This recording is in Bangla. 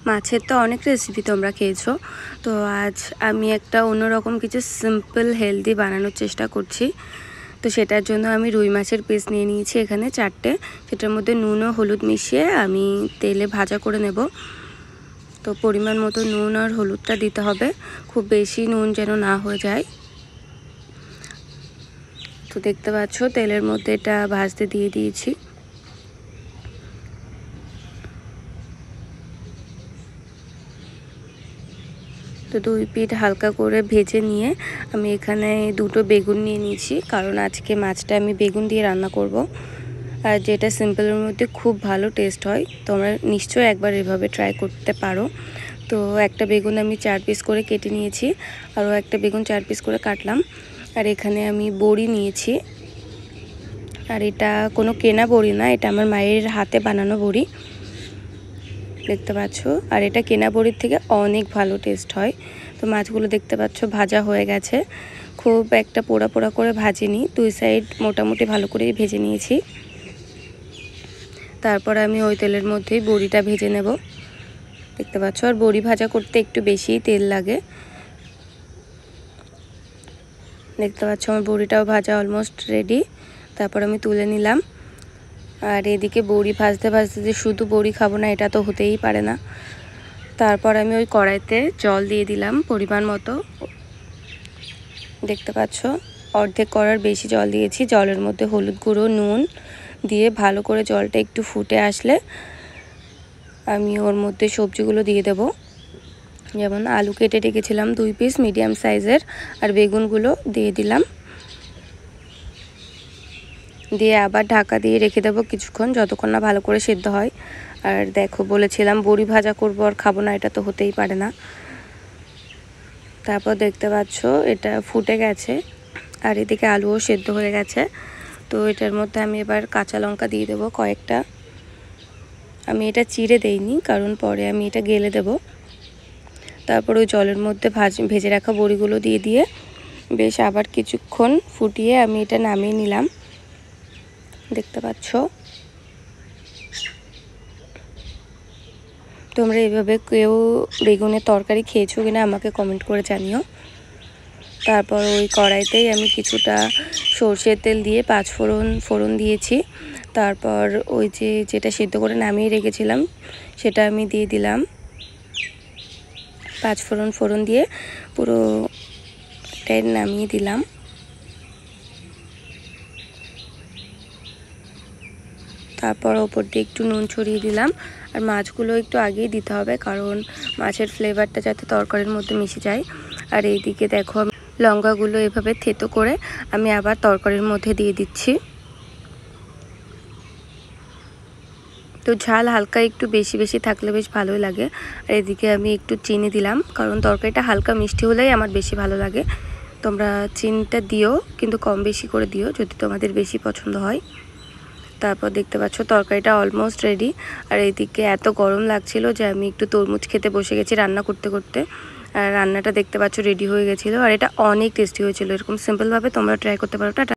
মাছের তো অনেক রেসিপি তোমরা খেয়েছো, তো আজ আমি একটা অন্যরকম কিছু সিম্পল হেলদি বানানোর চেষ্টা করছি। তো সেটার জন্য আমি রুই মাছের পিস নিয়ে নিয়েছি এখানে 4টে। সেটার মধ্যে নুন ও হলুদ মিশিয়ে আমি তেলে ভাজা করে নেব। তো পরিমাণ মতো নুন আর হলুদটা দিতে হবে, খুব বেশি নুন যেন না হয়ে যায়। তো দেখতে পাচ্ছ তেলের মধ্যে এটা ভাজতে দিয়ে দিয়েছি। তো 2 পিঠ হালকা করে ভেজে নিয়ে আমি এখানে 2টো বেগুন নিয়ে নিয়েছি, কারণ আজকে মাছটা আমি বেগুন দিয়ে রান্না করব। আর যেটা সিম্পলের মধ্যে খুব ভালো টেস্ট হয়, তোমরা নিশ্চয়ই একবার এভাবে ট্রাই করতে পারো। তো একটা বেগুন আমি 4 পিস করে কেটে নিয়েছি, আরও একটা বেগুন 4 পিস করে কাটলাম। আর এখানে আমি বড়ি নিয়েছি, আর এটা কোনো কেনা বড়ি না, এটা আমার মায়ের হাতে বানানো বড়ি, দেখতে পাচ্ছ। আর এটা কেনা বড়ির থেকে অনেক ভালো টেস্ট হয়। তো মাছগুলো দেখতে পাচ্ছ ভাজা হয়ে গেছে, খুব একটা পোড়া পোড়া করে ভাজিনি, 2 সাইড মোটামুটি ভালো করেই ভেজে নিয়েছি। তারপর আমি ওই তেলের মধ্যেই বড়িটা ভেজে নেব, দেখতে পাচ্ছ। আর বড়ি ভাজা করতে একটু বেশি তেল লাগে, দেখতে পাচ্ছ। আমার বড়িটাও ভাজা অলমোস্ট রেডি, তারপর আমি তুলে নিলাম। আর এদিকে বড়ি ভাজতে ভাজতে যে শুধু বড়ি খাবো না, এটা তো হতেই পারে না। তারপর আমি ওই কড়াইতে জল দিয়ে দিলাম পরিমাণ মতো, দেখতে পাচ্ছ অর্ধেক কড়ার বেশি জল দিয়েছি। জলের মধ্যে হলুদ গুঁড়ো নুন দিয়ে ভালো করে জলটা একটু ফুটে আসলে আমি ওর মধ্যে সবজিগুলো দিয়ে দেব। যেমন আলু কেটে রেখেছিলাম 2 পিস মিডিয়াম সাইজের, আর বেগুনগুলো দিয়ে দিলাম, দিয়ে আবার ঢাকা দিয়ে রেখে দেবো কিছুক্ষণ, যতক্ষণ না ভালো করে সেদ্ধ হয়। আর দেখো বলেছিলাম বড়ি ভাজা করবো আর খাবো না, এটা তো হতেই পারে না। তারপর দেখতে পাচ্ছ এটা ফুটে গেছে, আর এদিকে আলুও সেদ্ধ হয়ে গেছে। তো এটার মধ্যে আমি এবার কাঁচা লঙ্কা দিয়ে দেবো কয়েকটা। আমি এটা চিড়ে দেইনি, কারণ পরে আমি এটা গেলে দেব। তারপর ওই জলের মধ্যে ভেজে রাখা বড়িগুলো দিয়ে দিয়ে বেশ আবার কিছুক্ষণ ফুটিয়ে আমি এটা নামিয়ে নিলাম, দেখতে পাচ্ছ। তোমরা এভাবে কেউ বেগুনের তরকারি খেয়েছো কিনা আমাকে কমেন্ট করে জানিও। তারপর ওই কড়াইতেই আমি কিছুটা সর্ষের তেল দিয়ে 5 ফোড়ন দিয়েছি। তারপর ওই যেটা সিদ্ধ করে নামিয়ে রেখেছিলাম সেটা আমি দিয়ে দিলাম। 5 ফোড়ন দিয়ে পুরো এটাই নামিয়ে দিলাম। তারপর ওপর দিয়ে একটু নুন ছড়িয়ে দিলাম। আর মাছগুলো একটু আগেই দিতে হবে, কারণ মাছের ফ্লেভারটা যাতে তরকারির মধ্যে মিশে যায়। আর এইদিকে দেখো লঙ্কাগুলো এভাবে থেতো করে আমি আবার তরকারির মধ্যে দিয়ে দিচ্ছি। তো ঝাল হালকা একটু বেশি বেশি থাকলে বেশ ভালোই লাগে। আর এদিকে আমি একটু চিনি দিলাম, কারণ তরকারিটা হালকা মিষ্টি হলেই আমার বেশি ভালো লাগে। তোমরা চিনিটা দিও, কিন্তু কম বেশি করে দিও যদি তোমাদের বেশি পছন্দ হয়। তারপর দেখতে পাচ্ছ তরকারিটা অলমোস্ট রেডি। আর এইদিকে এত গরম লাগছিল যে আমি একটু তরমুজ খেতে বসে গেছি রান্না করতে করতে। আর রান্নাটা দেখতে পাচ্ছ রেডি হয়ে গেছিলো, আর এটা অনেক টেস্টি হয়েছিল। এরকম সিম্পলভাবে তোমরা ট্রাই করতে পারো। টাটা।